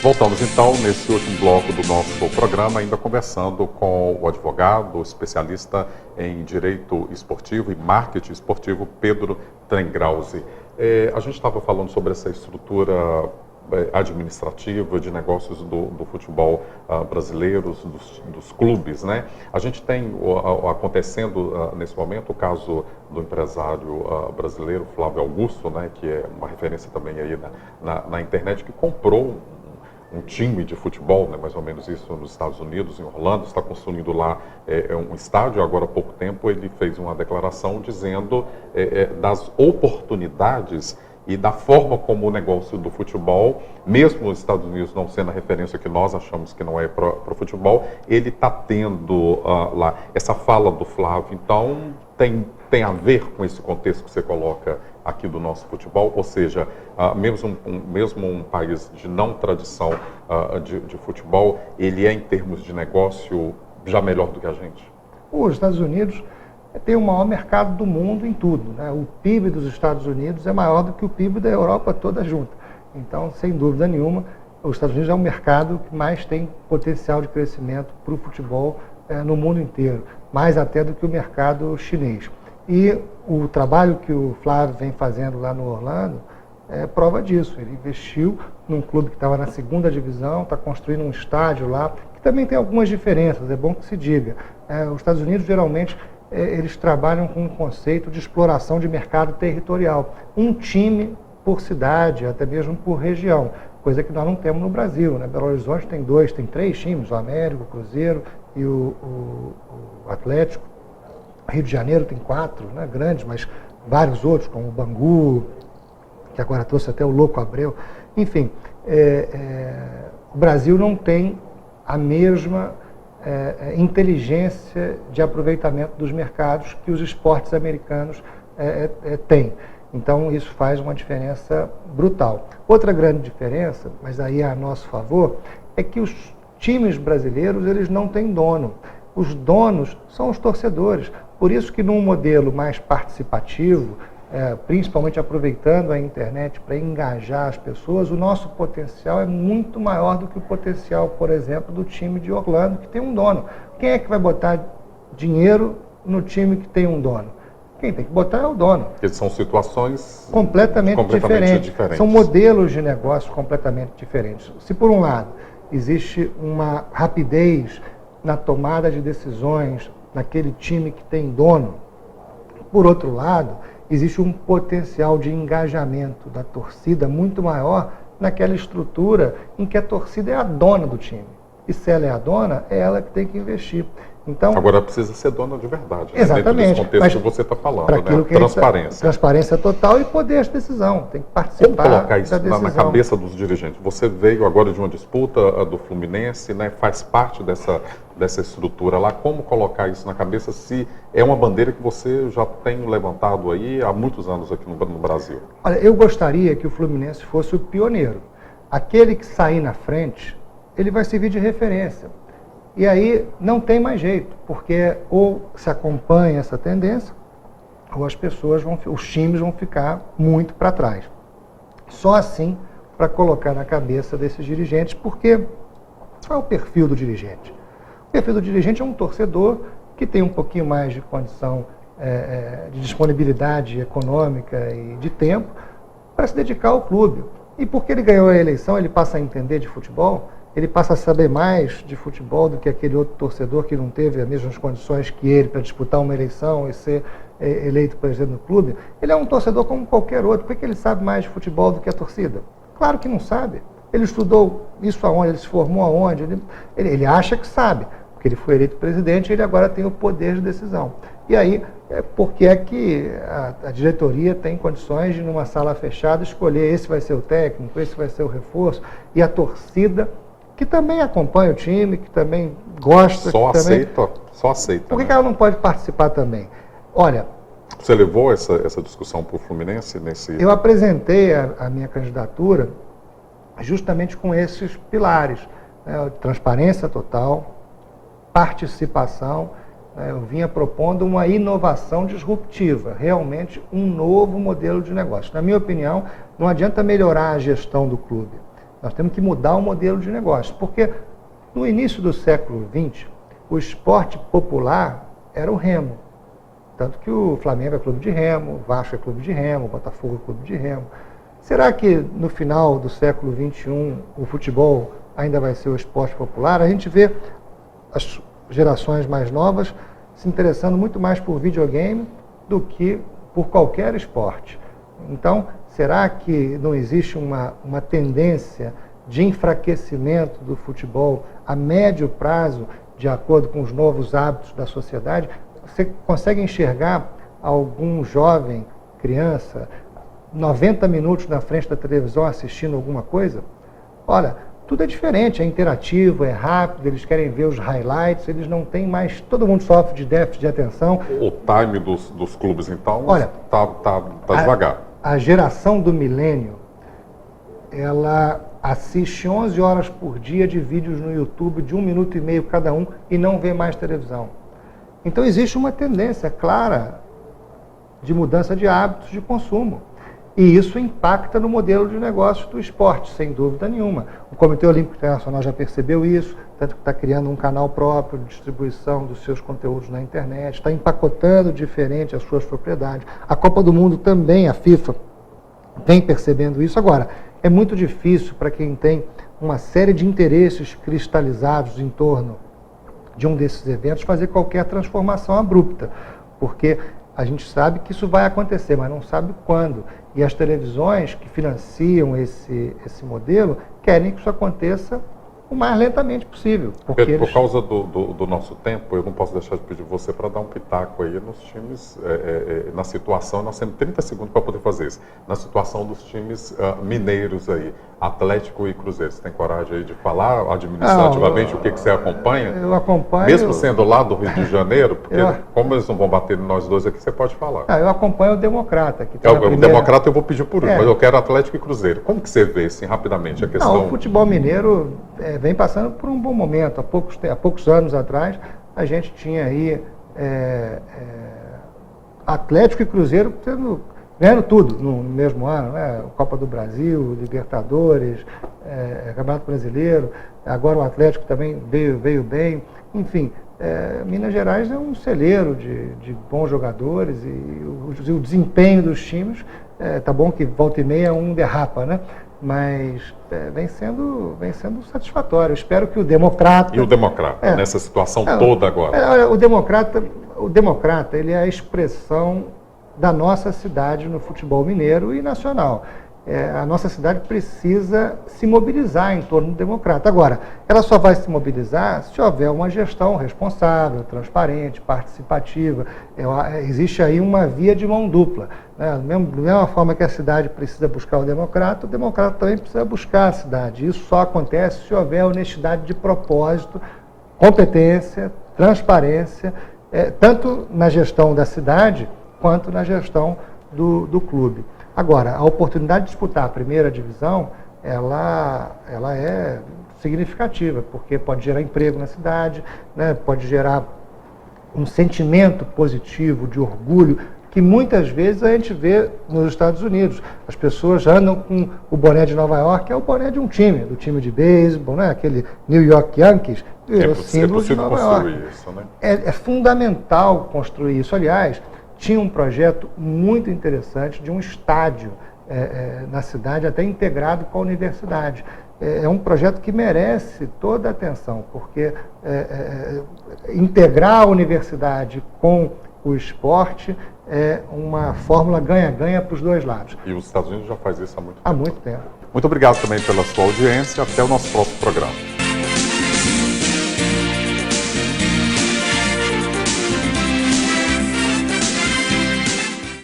Voltamos então nesse último bloco do nosso programa, ainda conversando com o advogado, especialista em direito esportivo e marketing esportivo, Pedro Trengrauzi. A gente estava falando sobre essa estrutura administrativa de negócios do futebol brasileiro, dos clubes, né? A gente tem acontecendo nesse momento o caso do empresário brasileiro Flávio Augusto, né, que é uma referência também aí na internet, que comprou um time de futebol, né, mais ou menos isso, nos Estados Unidos, em Orlando, está construindo lá um estádio. Agora há pouco tempo ele fez uma declaração dizendo das oportunidades e da forma como o negócio do futebol, mesmo os Estados Unidos não sendo a referência que nós achamos que não é para o futebol, ele está tendo lá essa fala do Flávio. Então, tem a ver com esse contexto que você coloca aqui do nosso futebol, ou seja, mesmo um país de não tradição de futebol, ele é, em termos de negócio, já melhor do que a gente? Os Estados Unidos tem o maior mercado do mundo em tudo, né? O PIB dos Estados Unidos é maior do que o PIB da Europa toda junta. Então, sem dúvida nenhuma, os Estados Unidos é o mercado que mais tem potencial de crescimento para o futebol no mundo inteiro, mais até do que o mercado chinês. E o trabalho que o Flávio vem fazendo lá no Orlando é prova disso. Ele investiu num clube que estava na segunda divisão, está construindo um estádio lá, que também tem algumas diferenças, é bom que se diga. Os Estados Unidos, geralmente, eles trabalham com um conceito de exploração de mercado territorial. Um time por cidade, até mesmo por região, coisa que nós não temos no Brasil, né? Belo Horizonte tem três times, o América, o Cruzeiro e o Atlético. Rio de Janeiro tem 4, né, grandes, mas vários outros, como o Bangu, que agora trouxe até o Louco Abreu. Enfim, o Brasil não tem a mesma inteligência de aproveitamento dos mercados que os esportes americanos têm. Então, isso faz uma diferença brutal. Outra grande diferença, mas aí é a nosso favor, é que os times brasileiros eles não têm dono. Os donos são os torcedores. Por isso que num modelo mais participativo, principalmente aproveitando a internet para engajar as pessoas, o nosso potencial é muito maior do que o potencial, por exemplo, do time de Orlando, que tem um dono. Quem é que vai botar dinheiro no time que tem um dono? Quem tem que botar é o dono. Porque são situações completamente diferentes. São modelos de negócio completamente diferentes. Se, por um lado, existe uma rapidez na tomada de decisões naquele time que tem dono, por outro lado, existe um potencial de engajamento da torcida muito maior naquela estrutura em que a torcida é a dona do time. E se ela é a dona, é ela que tem que investir. Então, agora precisa ser dona de verdade. Exatamente. Dentro desse contexto que você está falando, né? Transparência. Transparência total e poder de decisão. Tem que participar. Como colocar isso na cabeça dos dirigentes? Você veio agora de uma disputa do Fluminense, né? Faz parte dessa estrutura lá. Como colocar isso na cabeça se é uma bandeira que você já tem levantado aí há muitos anos aqui no Brasil? Olha, eu gostaria que o Fluminense fosse o pioneiro. Aquele que sair na frente, ele vai servir de referência. E aí não tem mais jeito, porque ou se acompanha essa tendência, ou os times vão ficar muito para trás. Só assim para colocar na cabeça desses dirigentes, porque qual é o perfil do dirigente? O perfil do dirigente é um torcedor que tem um pouquinho mais de condição de disponibilidade econômica e de tempo para se dedicar ao clube. E porque ele ganhou a eleição, ele passa a entender de futebol, ele passa a saber mais de futebol do que aquele outro torcedor que não teve as mesmas condições que ele para disputar uma eleição e ser eleito presidente do clube. Ele é um torcedor como qualquer outro. Por que ele sabe mais de futebol do que a torcida? Claro que não sabe. Ele estudou isso aonde? Ele se formou aonde? Ele acha que sabe, porque ele foi eleito presidente e ele agora tem o poder de decisão. E aí, por que é que a diretoria tem condições de, numa sala fechada, escolher esse vai ser o técnico, esse vai ser o reforço, e a torcida, que também acompanha o time, que também gosta... Só aceita. Por que ela não pode participar também? Olha... Você levou essa discussão para o Fluminense? Eu apresentei a minha candidatura justamente com esses pilares, né? Transparência total, participação. Eu vinha propondo uma inovação disruptiva, realmente um novo modelo de negócio. Na minha opinião, não adianta melhorar a gestão do clube. Nós temos que mudar o modelo de negócio, porque no início do século XX, o esporte popular era o remo. Tanto que o Flamengo é clube de remo, o Vasco é clube de remo, o Botafogo é clube de remo. Será que no final do século XXI o futebol ainda vai ser o esporte popular? A gente vê as gerações mais novas se interessando muito mais por videogame do que por qualquer esporte. Então, será que não existe uma tendência de enfraquecimento do futebol a médio prazo, de acordo com os novos hábitos da sociedade? Você consegue enxergar algum jovem, criança, 90 minutos na frente da televisão assistindo alguma coisa? Olha, tudo é diferente, é interativo, é rápido, eles querem ver os highlights, eles não têm mais, todo mundo sofre de déficit de atenção. O time dos clubes, então, olha, tá devagar. A geração do milênio, ela assiste 11 horas por dia de vídeos no YouTube, de 1 minuto e meio cada um, e não vê mais televisão. Então existe uma tendência clara de mudança de hábitos de consumo. E isso impacta no modelo de negócios do esporte, sem dúvida nenhuma. O Comitê Olímpico Internacional já percebeu isso, tanto que está criando um canal próprio de distribuição dos seus conteúdos na internet, está empacotando diferente as suas propriedades. A Copa do Mundo também, a FIFA, vem percebendo isso. Agora, é muito difícil para quem tem uma série de interesses cristalizados em torno de um desses eventos fazer qualquer transformação abrupta, porque a gente sabe que isso vai acontecer, mas não sabe quando. E as televisões que financiam esse modelo querem que isso aconteça o mais lentamente possível. Porque Pedro, por causa do nosso tempo, eu não posso deixar de pedir você para dar um pitaco aí nos times, na situação, nós temos 30 segundos para poder fazer isso, na situação dos times mineiros aí, Atlético e Cruzeiro. Você tem coragem aí de falar administrativamente o que você acompanha? Eu acompanho... Mesmo sendo lá do Rio de Janeiro, porque como eles não vão bater nós dois aqui, você pode falar. Eu acompanho o Democrata. Que tá o Democrata eu vou pedir por último, mas eu quero Atlético e Cruzeiro. Como que você vê, assim, rapidamente, a questão... Não, o futebol mineiro vem passando por um bom momento. Há poucos anos atrás, a gente tinha aí Atlético e Cruzeiro ganhando tudo no mesmo ano, né? Copa do Brasil, Libertadores, Campeonato Brasileiro, agora o Atlético também veio bem. Enfim, Minas Gerais é um celeiro de bons jogadores e o desempenho dos times, tá bom que volta e meia um derrapa, né? Mas vem sendo satisfatório. Eu espero que o Democrata... E o Democrata, nessa situação toda agora? O Democrata, ele é a expressão da nossa cidade no futebol mineiro e nacional. A nossa cidade precisa se mobilizar em torno do Democrata. Agora, ela só vai se mobilizar se houver uma gestão responsável, transparente, participativa. Existe aí uma via de mão dupla, né? Da mesma forma que a cidade precisa buscar o Democrata também precisa buscar a cidade. Isso só acontece se houver honestidade de propósito, competência, transparência, tanto na gestão da cidade quanto na gestão do clube. Agora, a oportunidade de disputar a primeira divisão, ela é significativa, porque pode gerar emprego na cidade, né? Pode gerar um sentimento positivo, de orgulho, que muitas vezes a gente vê nos Estados Unidos. As pessoas andam com o boné de Nova York, que é o boné de um time, do time de beisebol, né? Aquele New York Yankees, o símbolo de Nova York. Isso, né? É fundamental construir isso. Aliás, tinha um projeto muito interessante de um estádio na cidade, até integrado com a universidade. É um projeto que merece toda a atenção, porque integrar a universidade com o esporte é uma fórmula ganha-ganha para os dois lados. E os Estados Unidos já faz isso há muito tempo. Há muito tempo. Muito obrigado também pela sua audiência. Até o nosso próximo programa.